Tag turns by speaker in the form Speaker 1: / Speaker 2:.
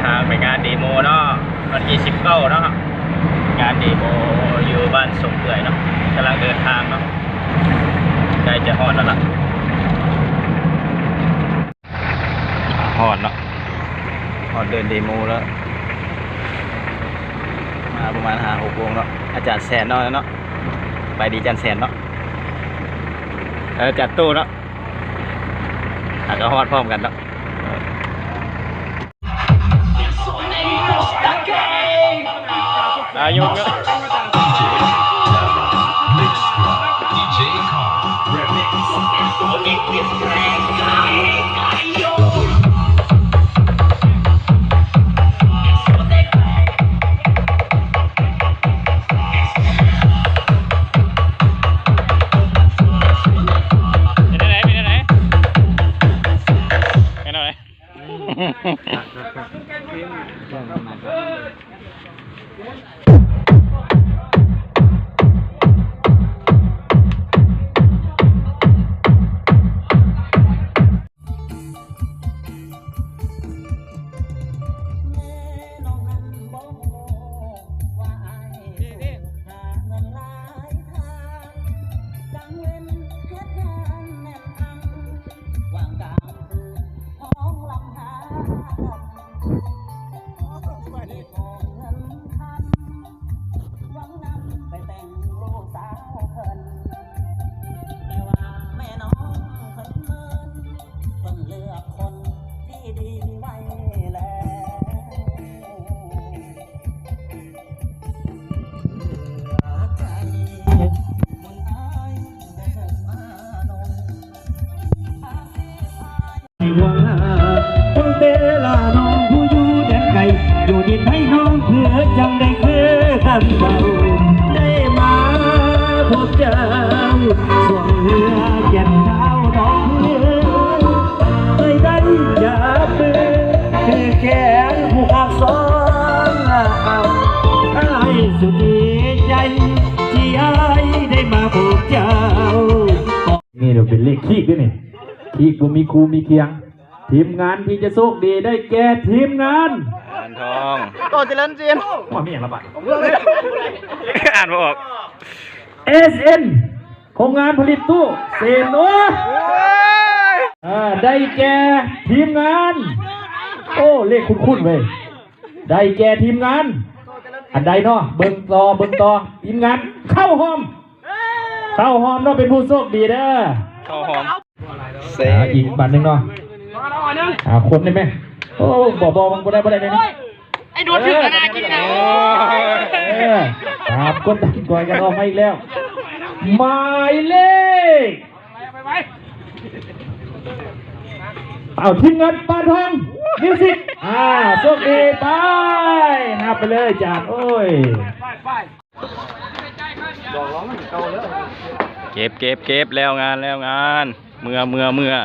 Speaker 1: ทางไปงานเดโมเนาะวันที่19เนาะงานเดโมอยู่บ้านสมเปื่อยเนาะกำลังเดินทางเนาะใกล้จะฮอดแล้วล่ะฮอดเนาะฮอดเดินเดโมแล้วมาประมาณ5-6 โมงเนาะอาจารย์แสนเนาะเนาะไปดีอาจารย์แสนเนาะจัดตู้เนาะอาจจะฮอดพร้อมกันเนาะอายุเนาะ
Speaker 2: คนเตลาน้องผู้อยู่แดนไกลอยู่ดินให้น้องเพื่อจังได้คือกันเบาได้มาพบเจ้าส่วนเรือแก่นดาวน้องเพื่อได้จับมือคือแขนผู้ขับสอนให้สุดดีใจที่ไอ้ได้มาพบเจ้านี่เราเป็นเลขขี้ด้วยนี่ขี้กูมีครูมีเคียงทีมงานที่จะโชคดีได้แก่ทีมงาน
Speaker 1: อ่านทอง
Speaker 3: โตเจริญเจียน
Speaker 2: ว่ามีอย่างละบาท
Speaker 1: อ่านไม่ออก
Speaker 2: SN โครงงานผลิตตู้เซนโอได้แก่ทีมงานโอ้เลขคุ้นๆเว้ยได้แก่ทีมงานอันใดเนาะเบิ่งต่อทีมงานเข้าหอมเนาะเป็นผู้โชคดีเด้อ
Speaker 1: ข้าวหอม
Speaker 2: อีกบัตรหนึ่งเนาะคนได้ไหมโอ้บอกมันบ่ได้เลยนะ
Speaker 3: ไอ้ดูดถึงขนาดกิน
Speaker 2: นะครับกดดันก่อยกันออกมาอีกแล้วหมายเลขเอาทีมงานปานทองมิวสิกโชคดีไปนับไปเลยจานโอ้ย
Speaker 1: เก็บแล้วงานเมื่อ